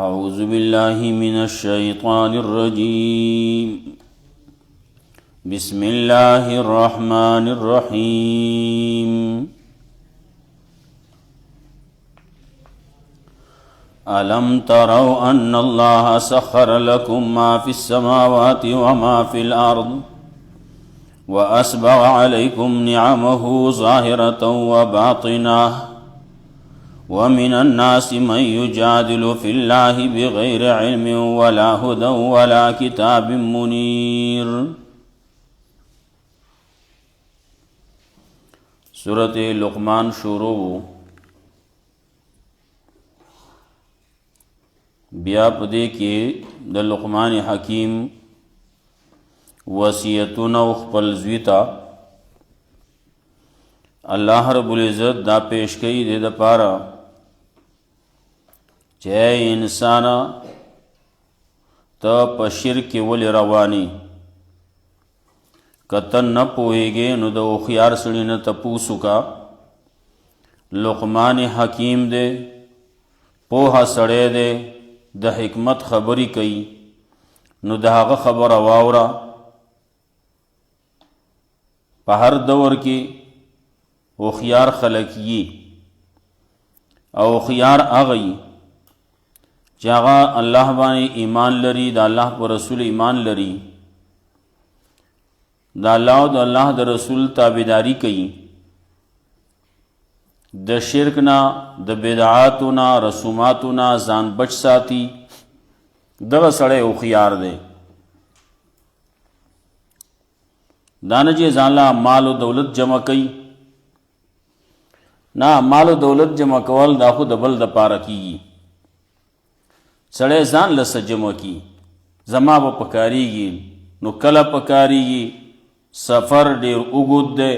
أعوذ بالله من الشيطان الرجيم بسم الله الرحمن الرحيم ألم تروا أن الله سخر لكم ما في السماوات وما في الأرض وأسبغ عليكم نعمه ظاهرة وباطنة ومن الناس من يجادل في الله بغير علم ولا هدى ولا كتاب منير. سورة لقمان شروع. بیا پدې کې د لقمان حکیم وصیتونه خپل زوی ته الله رب العزت دا پیش کوي د دپاره چې انسان ته په شرک ولې رواني کته نه پوهېږې نو د هوښیار سړي نه تپوس وکړه. لقمان حکیم دی، پوهه سړی دی، د حکمت خبرې کوي، نو د هغه خبره واوره. په هر دور کې هوښیار خلک یي او هوښیار هغه یي چې هغه الله باندې ایمان لري، د الله په رسول ایمان لري، د الله او د الله د رسول تابعداري کوي، د شرک نه، د بدعاتو نه، رسوماتو نه ځان بچ ساتي. دغه سړی هوښیار دی. دا نه چې ځان له مال او دولت جمع کوي، نه، مال او دولت جمع کول دا خو د بل دپاره کیږي. سړی ځان له څه جمع کی، زما به پکاریږي، نو کله پکاریږي، سفر ډیر اوږد دی،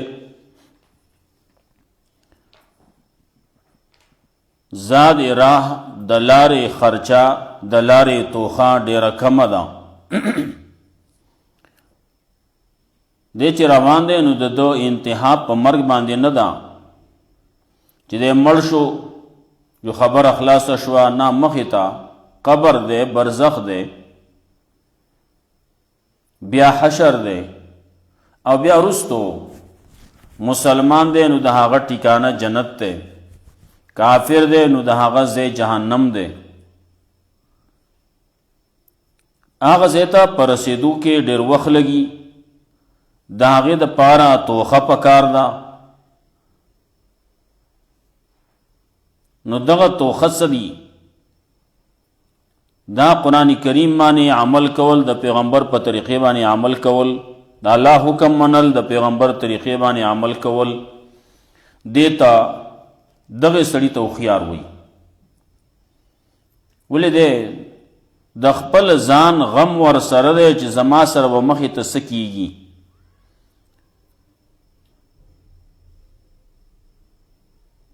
زاد راه د لارې خرچه، د لارې توخه ډیره کمه ده. دی چې روان دی نو د ده انتها په مرګ باندې نه ده چې دی مړ شو جو خبره خلاصه شوه، نه، مخې ته قبر دی، برزخ دی، بیا حشر دی، او بیا رستو مسلمان دی نو د هغه ټیکانه جنت دی، کافر دی نو د هغه ځای جهنم دی. هغه ځای ته په رسېدو کې ډېر وخت لګي، د هغې دپاره توښه پکار ده. نو دغه توښه څه دي؟ دا قرآن کریم باندې عمل کول، د پیغمبر په طریقې باندې عمل کول، د الله حکم منل، د پیغمبر طریقې باندې عمل کول. دې ته دغه سړي ته هوښیار وایي. ولې دی د خپل ځان غم ور سره دی چې زما سره به مخې ته څه کېږي.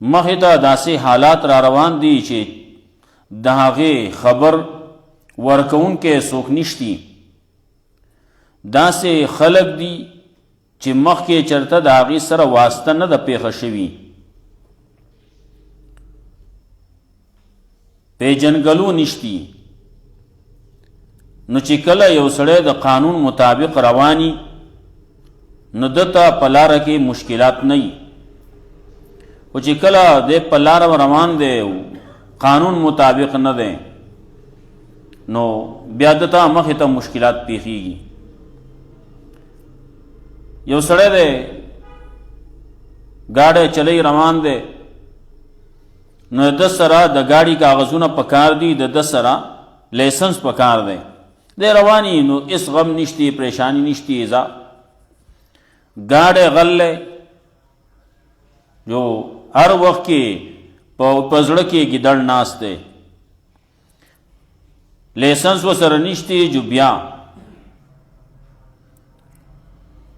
مخې ته داسې حالات را روان دي چې د هغې خبر ورکوونکی څوک نشتی. داسې خلک دي چې مخکې چرته د هغې سره واسطه نه ده پیښه شوي، پیژنګلو نشتی. نو چې کله یو سړی د قانون مطابق رواني نو ده ته په لاره کې مشکلات نه وي، خو چې کله دی په لاره روان دی قانون مطابق نه دی نو بیا د ته مخې ته مشکلات پیښیږي. یو سړی دی ګاډی چلی روان دی، نو د سره د ګاډي کاغذونه پکار دي، د سره لایسنس پکار دی، دی رواني نو اس غم نشتی، پریشانی نشتی. ځا ګاډی غلی جو هر وخت کې په زړه کې ګیدړ ناست دی، لیسنس ورسره نشتی، جو بیا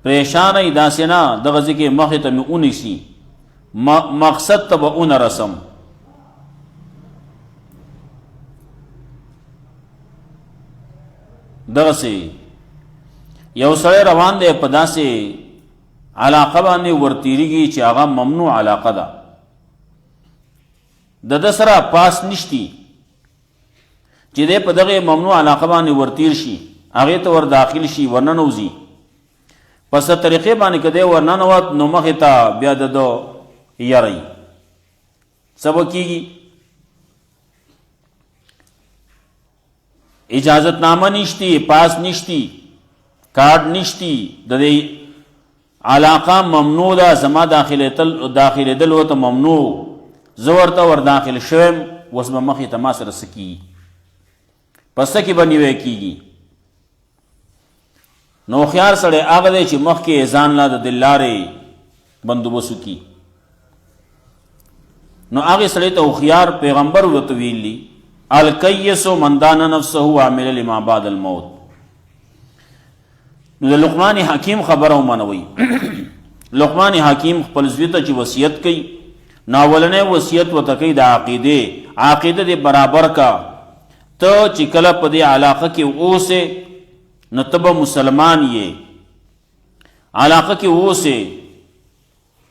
پریشان ای داسې نه دغه ځای کې مخې ته مې ونیسي، مقصد ته به ونه رسم. دغسې یو سړی روان دی په داسې علاقه باندې ورتیریږي چې هغه ممنوع علاقه ده، د ده سره پاس نشتی، چې دې په دغه ممنوع علاقه باندې ورتیر شي، هغې ته ور داخل شي، ورننوځي، پس طریقې باندې که دی ورننوت نو مخې ته بیا د ده یری څه به کېږي؟ اجازت نامه نشتی، پاس نشتی، کارډ نشتی، د دې علاقه ممنوع ده، زما داخلېدل ورته ممنوع، زه ورته ور داخل شویم، اوس به مخې ته ما سره څه کېږي؟ په څه کې به نیوی کېږي؟ نو هوښیار سړی هغه دی چې مخکې ځان لا د دې لارې بندوبست وکړي. نو هغې سړی ته هوښیار پیغمبر ورته ویلي الکیس من دان نفسه وعمل لما بعد الموت. نو د لقمان حکیم خبره ومنوئ. لقمان حکیم خپل زوی ته چې وصیت کوي، نو اولنی وصیت ورته کوي د عقیدې، عقیده دې برابر کا، ته چې کله په دې علاقه کې اوسې نو ته به مسلمان یې، علاقه کې اوسې،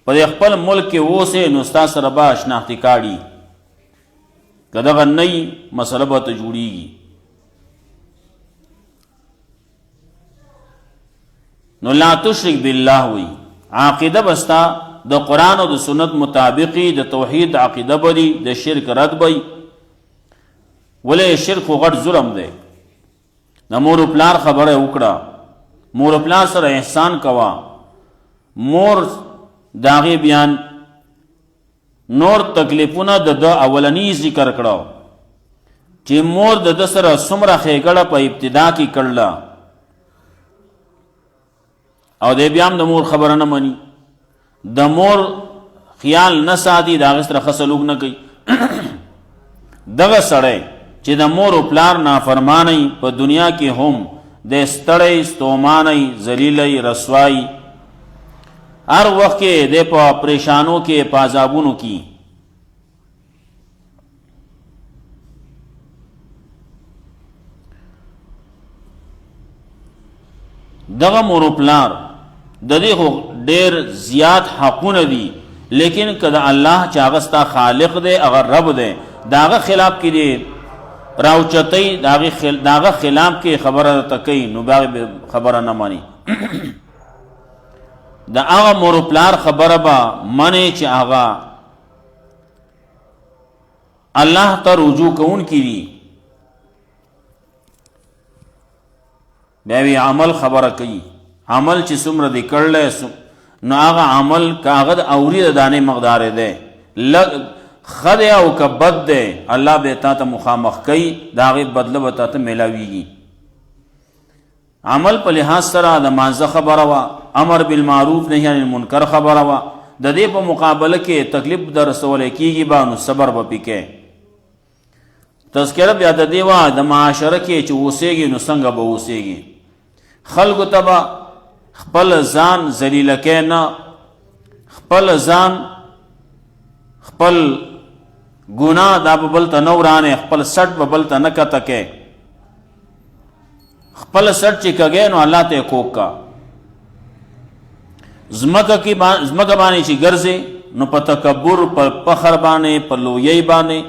په دې خپل ملک کې اوسې، نو ستا سره به شناختي کاړي، که دغه نی مسله به ته جوړېږي. نو لا تشرک بالله وی، عقیده بستا د قرآن او د سنت مطابقی، د توحید عقیده بری، د شرک رد بی. ولې شرک خو غټ ظلم دی. د مور و پلار خبره وکړه، مور و پلار سره احسان کوا، مور د هغې بیان نور تکلیفونه د ده اولنی ذکر کړه چې مور د ده سره څومره ښېګړه په ابتدا کې کړله، او دی بیا هم د مور خبره نه مني، د مور خیال نه ساتي، د هغې سره ښه سلوک نه کوي. دغه سړی چې د مور و پلار نافرمانی په دنیا کې هم د ستړی، ستومانی، ذلیلی، رسوایی، هر وخت کې د په پریشانو کې، په عذابونو کې. دغه مور و پلار د دې خو ډېر زیات حقونه دي، لیکن که د الله چې هغه ستا خالق دی، هغه رب دی، د هغه خلاف کې دی راوچتئ، د هغه خلاف کې خبره ته کوي، نو بیا خبره نه مانی. د هغه مور و پلار خبره به منې چې هغه الله ته رجوع کوونکي دي. بیا وی عمل خبره کوي، عمل چې څومره دی کړلی، نو هغه عمل که هغه د اوري د دانې مقدار دی، ښه دی او که بد دی، الله به تا ته مخامخ کوي، د هغې بدله به تا ته میلاویږي. عمل په لحاظ سره د مانځه خبره وه، امر بالمعروف نهی عن المنکر خبره وه، د دې په مقابله کې تکلیف در رسولی کېږي به، نو صبر به پې کوې. تذکره بیا د دې وه د معاشره کې چې اوسېږي نو څنګه به اوسېږي. خلکو ته به خپل ځان ذلیله کې نه، خپل ځان، خپل ګناه دا به بل ته نه ورانې، خپل سټ به بل ته نه کته کې. خپل سټ چې کږې نو الله ته یې کوک کا. ځمکه باندې چې ګرځې نو په تکبر، په فخر باندې، په لویۍ باندې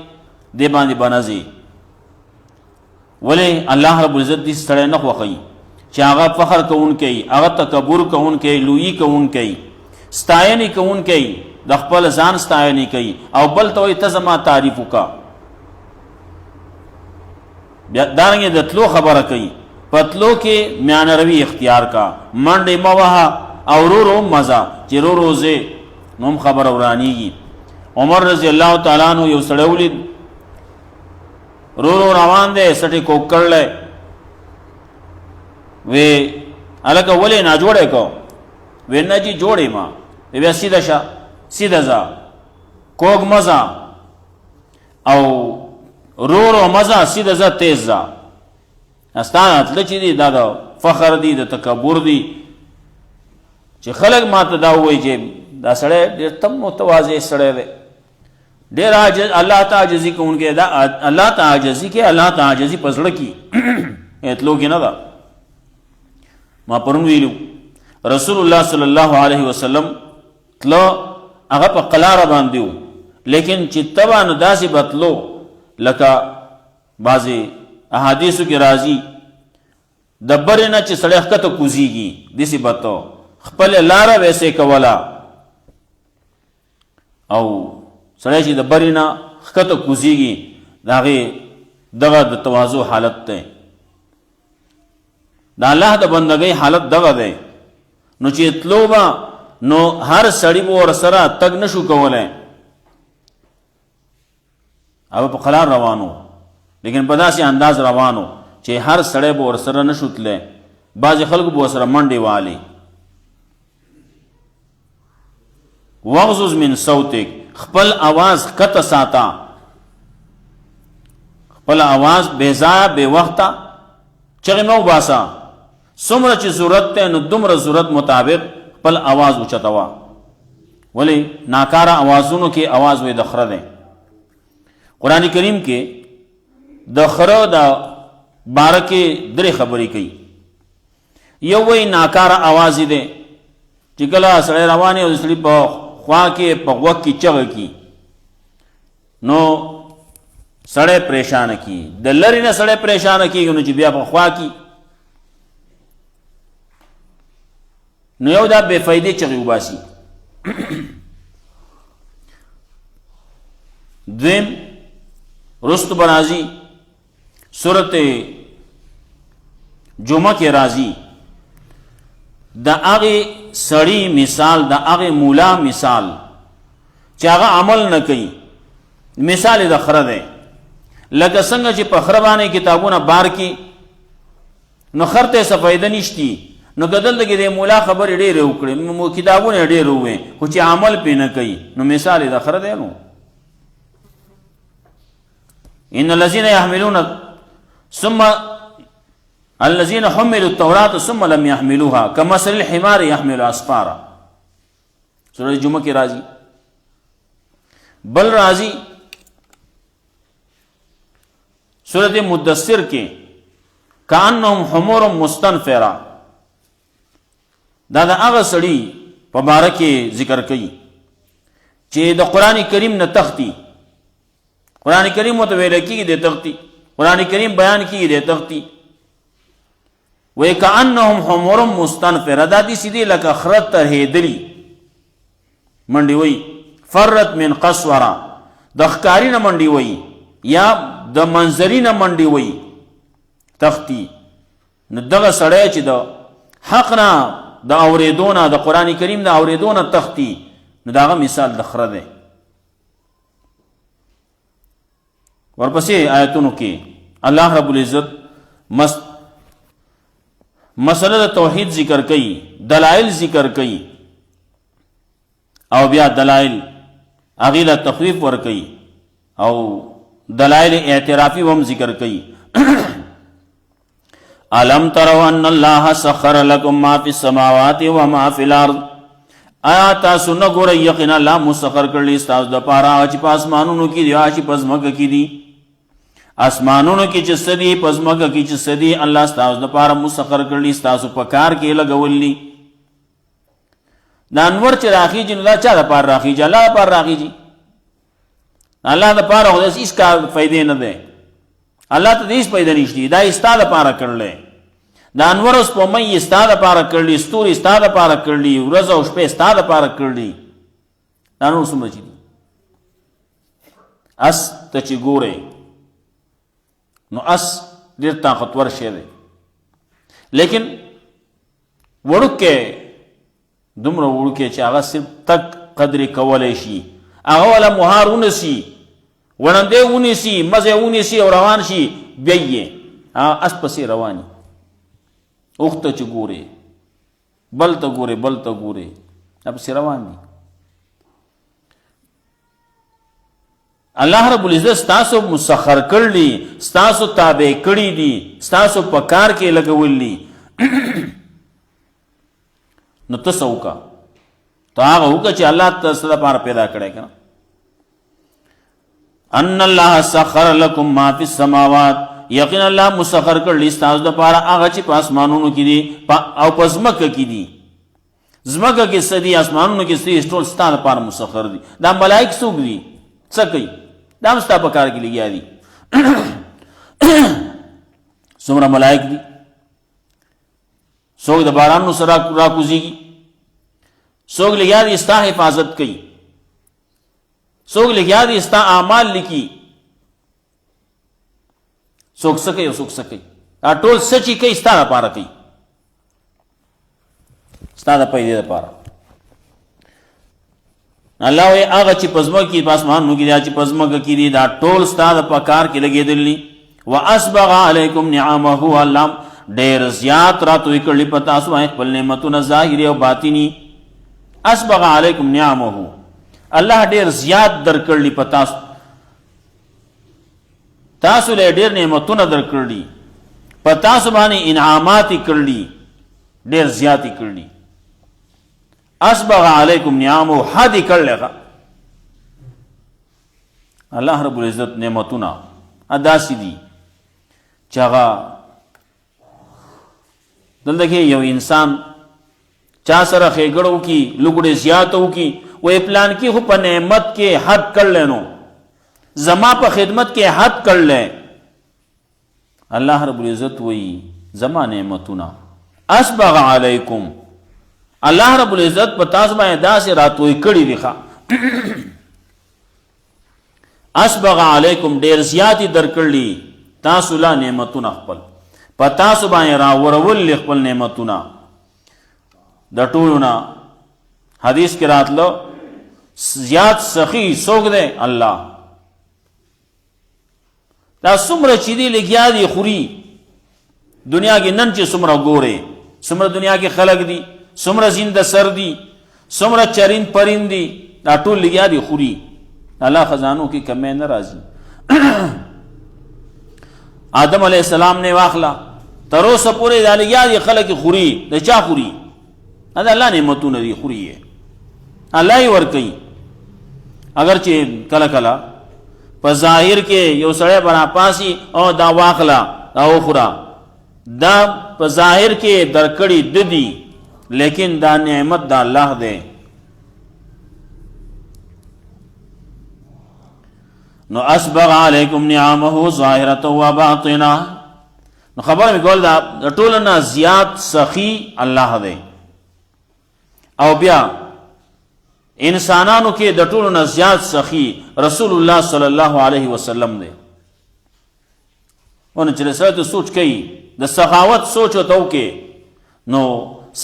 دې باندې به نه ځې. ولې الله رب العزت دې سړی نه خوښوي چې هغه فخر کوونکی، هغه تکبر کوونکی، لویي کوونکی، ستاینې کوونکی، د خپل ځان ستاینې کوي، او بل ته وایي ته زما تعریف وکړه. بیا دارنګې د تلو خبره کوي، په تلو کې میانه روي اختیار کا، منډې مه وهه، او رو رو مزه چې رو رو ځې نو هم خبره ورانېږي. عمر رضی الله تعالی عنہ یو سړی ولید، رو رو روان دی، سټې کوک کړلی، وی هلکه ولې ناجوړی کو؟ وی نه جي جوړ ما. بیا سیده شه، سیده ځه، کوږ مه ځه، او رو رو مه ځه، سیده ځه، تیز ځه. ستا تله چې دی دا د فخر دی، د تکبر دی، چې خلک ما ته دا ووایي چې دا سړی ډېر تم متواضع سړی دی، ډېر عاجز، الله ته عاجزي کوونکی، دا الله ته عاجزي کې، الله ته عاجزي په زړه کې اتلو کې نه ده. ما پرون ویلو رسول الله صلی الله علیه وسلم تلو هغه په قلاره باندې و، لیکن چې تبا نو داسې بتلو لکه بعضې احادیثو کې راځي د برې نه چې سړی ښکته کوزیږي داسې به ته خپله لاره ویسې کوله او سړی چې د برې نه ښکته کوزیږي د هغې دغه د تواضع حالت دی د الله د بندګۍ حالت دغه دی نو چې تلو به نو هر سړی به ورسره تګ نشو کولی او په قلار روانو لیکن په داسې انداز روانو چې هر سړی به ورسره نشو تلی بعضې خلکو به ورسره منډې والي وغضض من صوتک خپل آواز ښکته ساته خپل آواز بې ځایه بې وخته چغې مه وباسه څومره چې ضرورت دی نو دومره ضرورت مطابق خپل آواز اوچتوه ولې ناکاره آوازونو کې آواز وی د خره دی قرآن کریم کې د خره د باره کې درې خبرې کوي یو وی ناکاره آواز دی چې کله سړی روان او د سړي په خوا کې په غوږ کې چغه کي نو سړی پریشانه کی د لرې نه سړی پریشانه کېږي نو چې بیا په خوا کې نو یو دا بې فایدې چغې وباسي دویم رستو به راځي صورت جمعه کې راځي د هغې سړي مثال د هغې مولا مثال چې هغه عمل نه کوي مثال یې د خره دی لکه څنګه چې په خره باندې کتابونه بار کی نو خر ته څه فایده نشتی نو که دلته کې د مولا خبرې ډېرې وکړې کتابونه یې ډېر ووې خو چې عمل پې نه کوي نو مثال یې د خره دی نو ان الذين يحملون ثم الذين حملوا التوراة ثم لم يحملوها كمثل الحمار يحمل اسفارا سورة جمعه کې راځي بل راځي سورة مدثر کې كأنهم حمور مستنفرة دا هغه سړي په باره کې ذکر کوي چې د قرآن کریم نه تختی قرآن کریم ورته ویل کېږي د تختی قرآن کریم بیان کېږي د تختی وی کأنهم حمر مستنفره دا داسې دي لکه خره ترهېدلي منډې وی فرت من قسوره د ښکاري نه منډې وی یا د منظري نه منډې وی تختی نو دغه سړی چې د حق نه د اورېدو نه د قرآن کریم د اورېدو نه تختی نو د هغه مثال د خره دی ورپسې آیتونو کې الله رب العزت مسله د توحید ذکر کوي دلائل ذکر کوي او بیا دلائل هغې له تخویف ورکوي او دلائل اعترافي هم ذکر کوي الم تروا ان الله سخر لكم ما في السماوات وما في الارض آیا تاسو نه ګورئ یقینا الله مسخر کړلی ستاسو دپاره هغه چې په اسمانونو کې دي هغه چې په ځمکه کې دي اسمانونو کې چې څه دي په ځمکه کې چې څه دي الله ستاسو دپاره مسخر کړلی ستاسو په کار کې لګولی دا انور چې راخیږي نو دا چا دپاره راخیږي الله دپاره راخیږي الله دپاره خو داسې هېڅ کار فایدې نه دی الله ته د هېڅ فایده نشته دا یې ستا دپاره کړلی دا انور او سپومۍ یې ستا دپاره کړلي ستوري ستا دپاره کړلي ورځ او شپې ستا دپاره کړلي دا نور څومره چې دي اس ته چې ګورئ نو اس ډېر طاقتور شی دی لیکن وړوکی دومره وړوکی چې هغه صرف تک قدرې کولی شي هغه والا مهار ونیسي وړندې ونیسي مزې ونیسي او روان شي بیا یې اس پسې رواني اوښ ته چې ګورې بل ته ګورې بل ته ګورې دا پسې روان دي الله رب العزت ستاسو مسخر کړلی ستاسو تابع کړي دي ستاسو په کار کې لګولي نو ته څه وکړه ته هغه وکړه چې الله ته څه دپاره پیدا کړی که نه ان الله سخر لکم ما فی السماوات یقینا الله مسخر کړلی ستاسو دپاره هغه چې په اسمانونو کې دي او په ځمکه کې دي ځمکه کې څه دي اسمانونو کې څه دي ټول ستا دپاره مسخر دي دا ملایک څوک دي څه کوي دا هم ستا په کار کې لګیا دي څومره ملائک دي، څوک د بارانو سره راکوزیږي، څوک لګیا دي ستا حفاظت کوي، څوک لګیا دي ستا اعمال لیکي، څوک څه کوي او څوک څه کوي، دا ټول څه چې کوي ستا لپاره کوي، ستا د پیدې لپاره. الله وایي هغه چې په ځمکه کې په اسمانونو کې دي، چې په ځمکه کې دي، دا ټول ستا د په کار کې لګېدلي. واسبغ علیکم نعمه، الله ډېر زیات راتوی کړي په تاسو باندې خپل نعمتونه ظاهري او باطني. اسبغ علیکم نعمه، الله ډېر زیات درکړي په تاسو، تاسو له ډېر نعمتونه درکړي، په تاسو باندې انعامات کړي، ډېر زیات کړي. اسبغ علیکم نعمه، حد کړلغه الله رب العزت نعمتونه اداسي دي چې هغه دلته کې یو انسان چا سره ښېګړه وکړي، لوګړې زیاته وکړي، وایي پلان کې خو په نعمت کې حد کړلی، نو زما په خدمت کې حد کړلی. الله رب العزت وایي زما نعمتونه اسبغ علیکم، الله رب العزت په تاسو باندې داسې راتوی کړي دي. اسبغ علیکم، ډېر زیاتې درکړي تاسو لا نعمتونه خپل، په تاسو باندې راورول خپل نعمتونه. د ټولو نه حدیث کې راتلو زیات سخی څوک دی؟ الله. دا څومره چې دی لګیا دي خوري، دنیا کې نن چې څومره ګورې، څومره دنیا کې خلق دي، څومره زنده سر دي، څومره چرین پرین دي، دا ټول لګیا دي خوري. الله خزانو کې کمی نه راځي. آدم علیہ السلام نے واخلا تر اوسه پورې دا لګیا دي خلک خوري. د چا خوري؟ دا الله نعمتونه دي، خوري یې الله یې ورکوي. اگر چې کله کله په ظاهر کې یو سړی براپاسي او دا واخلا دا وخوره، دا په ظاهر کې درکړي ددي، لیکن دا نعمت دا الله دی. نو اسبغ علیکم نعمه ظاهرة و باطنه، نو خبر می کول دا ټول نه زیات سخی الله دی. او بیا انسانانو کې د ټول نه زیات سخی رسول الله صلی الله علیه وسلم دی. ونه چې سره سوچ کوي د سخاوت سوچ وتو کې، نو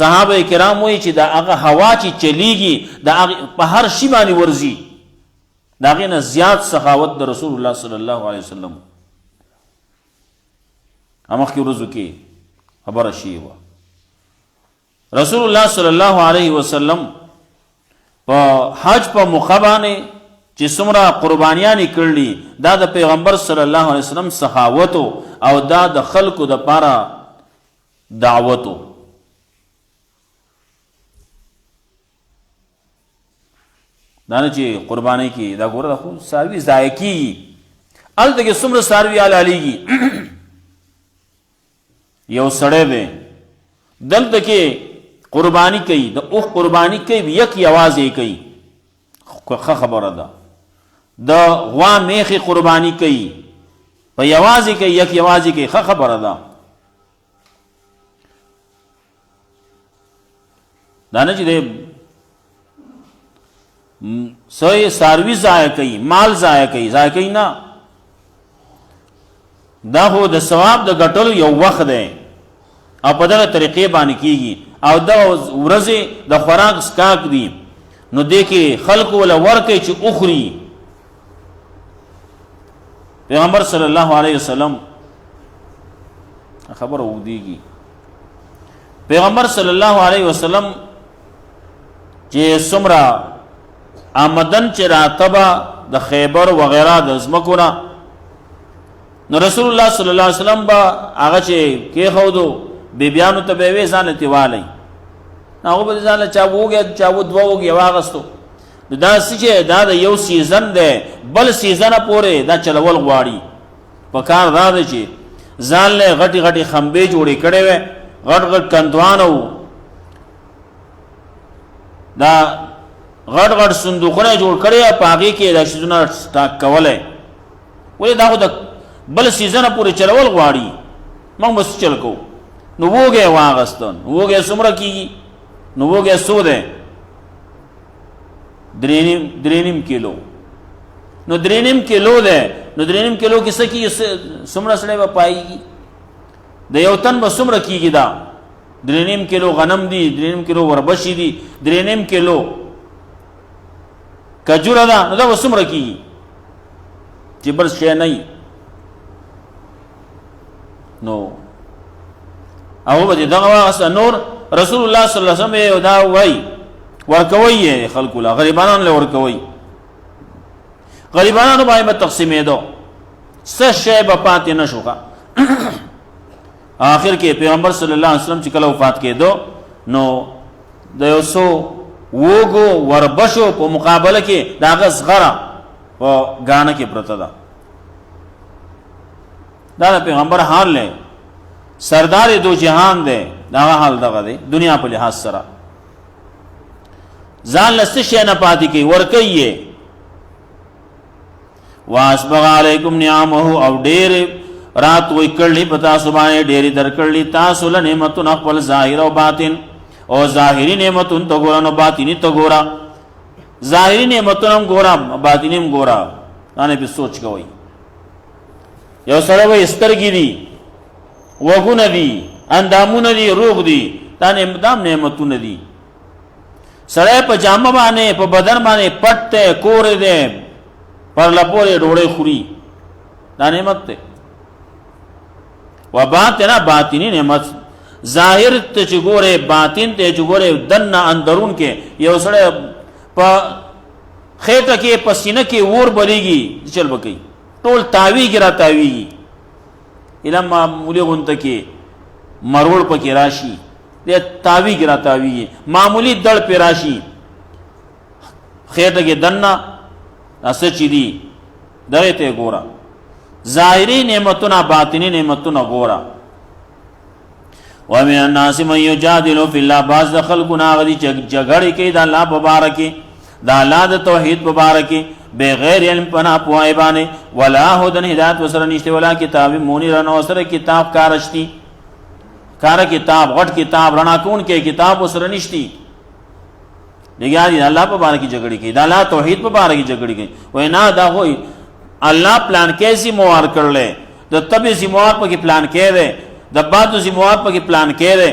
صحابه کرام وایي چې دا هغه هوا چې چلیږي دا په هر شی باندې ورزي، دا غي نه زیات سخاوت د رسول الله صلی الله علیه وسلم. امخ کی ورځو کې خبره شي و رسول الله صلی الله علیه وسلم په حج په موقع باندې چې څومره قربانیان کړلي، دا د پیغمبر صلی الله علیه وسلم سخاوت او دا د خلکو د پاره دعوت. دا نه چې قرباني کې دا ګوره خو ساروي ضایع کېږي، هلته کې څومره ساروي حلالېږي. یو سړی دی دلته کې قرباني کوي، د اوښ قرباني کوي، یک یوازې کوي، ښه خبره ده. د غوا میخې قرباني کوي، په یوازې کوي، یک یوازې کوي، ښه خبره ده. دا نه چې دی سوی ساروی ضایع کوي، مال ضایع کوي، ضایع کوي نه. دا خو د ثواب د ګټلو یو وخت دی او په دغه طریقې باندې کېږي، او دا ورځې د خوراک سکاک دي، نو دې کې خلق ولا ورکوي چې اخري. پیغمبر صلی الله علیه وسلم خبر ودیږي، پیغمبر صلی الله علیه وسلم چې څومره آمدن چې راتبه د خیبر وغیرہ د ځمکونه، نو رسول الله صلی الله علیه وسلم به هغه چې کېښودو بیبیانو ته به یې وې ځان ته والی، هغه به ځان له چا ووږی چا دوه وږي واغستو. دا چې دا د یو سیزن دی، بل سیزنه پورې دا چلول غواړي. په کار دا دی چې ځان له غټې غټې خمبې جوړې کړې وې، غټ غټ کندوانه وو، دا غټ غټ صندوقونه جوړ کړي، په هغې کې دا شیزونه سټاک کولی. ولې دا خو د بل سیزنه پورې چلول غواړي. موږ بس چل کو. نو وګه واغستون وګه څومره کیږي؟ نو وګه څو ده؟ 3.5 کیلو. نو 3.5 کیلو ده. نو 3.5 کیلو کې څه کیږي؟ څومره سړی به پایږي؟ د یو تن به څومره کیږي؟ دا 3.5 کیلو غنم دي، 3.5 کیلو وربشي دي، 3.5 کیلو کجوره ده. نو دا به څومره کیږي چې بل شی نه وي؟ نو او به دغه واغسته. نور رسول الله صلی الله علیه وسلم دا وایي ورکوي خلکو له غریبانو له ورکوي. غریبانو باندې تقسیمېدو څه شی به پاتې نه شو. آخر کې پیغمبر صلی الله علیه وسلم چې کله وفات کېدو نو د یو څو وګو وربشو په مقابله کې د هغه زغره په ګانه کې پرته ده. دا د پیغمبر حال دی، سردار دو جهان دی. دا حال دغه دی دنیا په لحاظ سره. ځان له څه شی نه پاتې کوي ورکوي. واسبغ علیکم نعمه او ډېر رات وی کړلی په تاسو باندې ډېرې درکړلي تاسو له نعمتونه خپل ظاهر او باطن. او ظاهري نعمتونه ته ګوره نو باطني ته ګوره. ظاهري نعمتونه هم ګوره باطني هم ګوره. دا نه په سوچ کوئ. یو سره وایي سترګې دي، وګونه دي، اندامونه دي، روغ دي. دا نعمتونه دي. سړی په جامه باندې په بدن باندې پټ دی، کور دی، پر لپورې ډوړې خوري. دا نعمت دی. و باطنه باطنی نعمت. ظاهر ته چې ګوره باطن ته چې ګوره دنه اندرون کې یو سړی په خېټه کې په سینه کې اور بلیږي چل بکی ټول تاویږي را تاویږي. علم معمولی غونته کې مروړ پکې راشي د تاویږي را تاویږي. معمولی دړ پې راشي خېټه کې دنه اسه چي دي دغه ته ګوره. ظاهري نعمتونه باطنی نعمتونه ګوره. ومن الناس من یجادل فی الله. بعض د خلقنا غدي جګړې کوي د الله په باره کې، د الله د توحید په باره کې بغیر علم پنا پوهه باندې. ولا هدن هدایت وسره نشته، ولا کتاب منیر نو سره کتاب کارشتي کار کتاب غټ کتاب رڼا کون کې کتاب وسره نشتی. لګیا دي الله په باره کې جګړې کوي، د الله توحید په باره کې جګړې کوي. وای نه دا وای الله پلان کیسی موار کړل، د تبي سیموار په کې پلان کړي، د بادو سیموار په کې پلان کړي،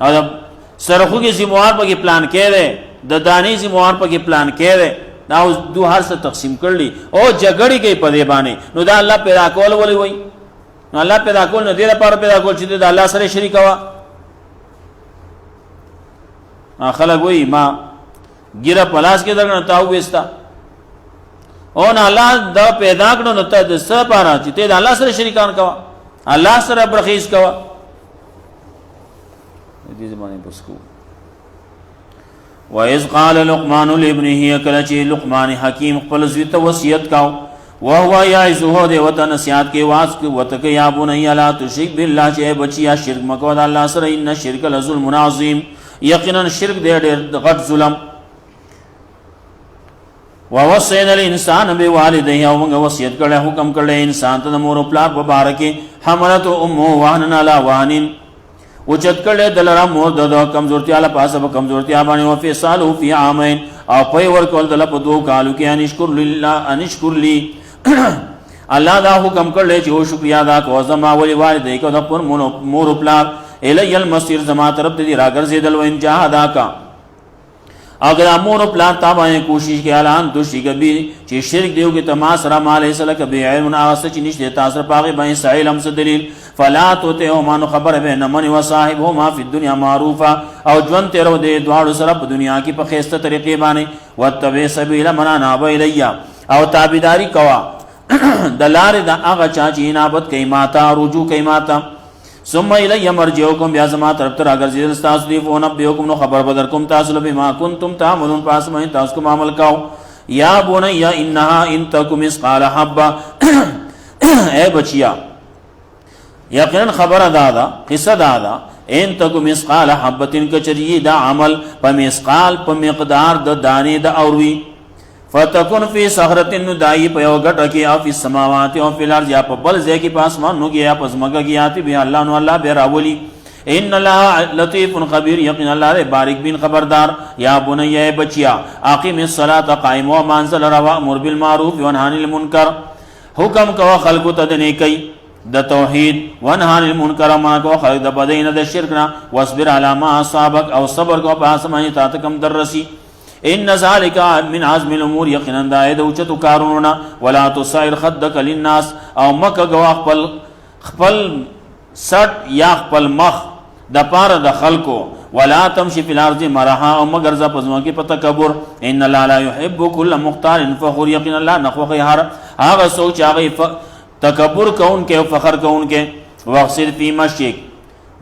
او د سرخو کې سیموار په کې پلان کړي، د دانی سیموار په کې پلان کړي. دا اوس دوه هر څه تقسیم کړلی او جګړې کوي په دې باندې. نو دا الله پیدا کول ولې وای؟ نو الله پیدا کول نه دې لپاره پیدا کول چې د الله سره شریک وا. خلک وای ما ګیره پلاس کې درنه تاو وستا او نه الله دا پیدا کړو نو ته د څه پاره چې ته د الله سره شریکان کوا، الله سره برخیز کوا. دې زمانه بس کو. وَإِذْ قَالَ لُقْمَانُ لِابْنِهِ کله چې لقمان حکیم خپل زوی ته وصیت کاو، وهو یعظه دې وته نصیحت کې واس کې وته کې یا بني لا تشرک بالله چې بچیا شرک مکو د الله سره، ان الشرک لظلم عظیم. یقینا شرک دې ډېر غټ ظلم. ووصينا الانسان بوالديه او موږ وصیت کړه حکم کړه انسان ته مور او پلار په باره کې حملته امه وهنا لا وهن وجد کړه دلرا مور د کمزورتیا له پاسه په کمزورتیا باندې او فیصالو فی عامین او په ور کول دل په دوه کالو کې انشکر لله انشکر لی. الله دا حکم کړل چې او شکریا ادا کو زما ولي والدې کو د پر مور او پلار الی المصير زما طرف دې راګرځیدل و ان جاهدا کا. اگر امور و پلان تا باندې کوشش کې اعلان تو شرک به چې شرک دیو کې تماس را مال ایسل کبه علم ناس چې نشته تاسو پاغه باندې سائل هم دلیل. فلا توته ما خبر به نه من و صاحبهما فی الدنيا معروفا او ژوند تیرو دې دواړو سره په دنیا کې په خسته طریقې باندې وتبع سبیل من اناب الیا او تابعداری کوا دلار د هغه چا چې انابت کوي ماتا رجوع کوي ماتا. ثم الی مرجعکم بیا زما طرف ته راګرځیدل تاسو دی فون ابيکم نو خبر بدر کوم تاسو له ما کنتم تعملون پاس مې تاسو کوم عمل کاو. یا بني انها ان تکم مسقال حبه اے بچیا یقینا خبر دادا قصه دادا ان تکم مسقال حبه کچری دا عمل په مسقال په مقدار د دانې د اوروي فتکن فی صخرة نو دائی پا یو گٹ رکی او فی السماوات او فی الارض یا پا بل زی کی پاس مانو کی یا پا زمگا کی آتی بھی اللہ نو اللہ بے راولی ان اللہ لطیف خبیر یقین اللہ دے بارک بین خبردار یا بنی اے بچیا اقیم الصلاة قائم و مانزل روا امر بالمعروف ونہان المنکر حکم کو خلق تدنے کئی دا توحید ونہان المنکر ما کو خلق دا بدین دا شرکنا واصبر علی ما اصابک او صبر کو پاسمانی تاتکم در رسی ان ذالک من عزم الامور یقینا دا اوچتو کارونونا ولا تصائر خدک للناس او مکہ گوا خپل سٹ یا خپل مخ دا پار دا خلقو ولا تمشی فی الارض مرحا او مگر زا پزما کی پتکبر ان اللہ لا يحب کل مختار فخور یقین اللہ نخوخی ہر آغا سوچ آغی تکبر کون کے فخر کون کے وقصد فی مشک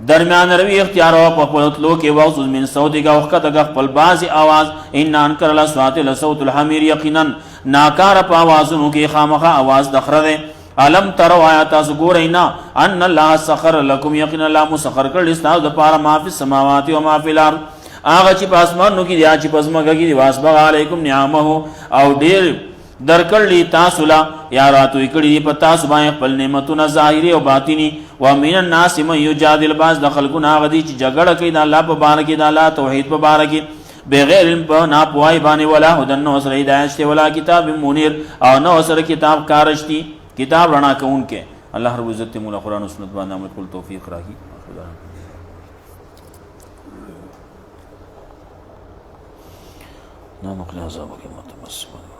درمیان روی اختیار ہوا پخپلتلو کے وقصد من صوتی کا وقت اگا خپل باز آواز ان انکر لصوات لصوت الحمیر یقینا ناکار پا آوازنو کی خامخا آواز دخردے علم ترو آیاتا سگور اینا ان اللہ سخر لکم یقین اللہ مسخر کر لستاو دا پارا ما فی السماواتی و ما فی الارض آغا چی پاسمانو کی دیا چی پاسمگا کی دی واسبغ علیکم نعامہو او دیر درکر لی تاسولا یا راتو اکڑی دی پتاسو بائیں خپل نعمتونا ظاہری و باطنی ومن الناس من یجادل باز دخلکن آغا دی چی جگڑ کی دا اللہ پا بارکی دا اللہ توحید پا بارکی بغیر علم پا ناپوائی بانے ولا حدن نوصر ہدایشتے ولا کتاب منیر او نوصر کتاب کارشتی کتاب رنا کون کے اللہ رب عزت مولا قرآن و سنت باندې عمل کول توفیق راہی نام اقلی عذاب کے متمسک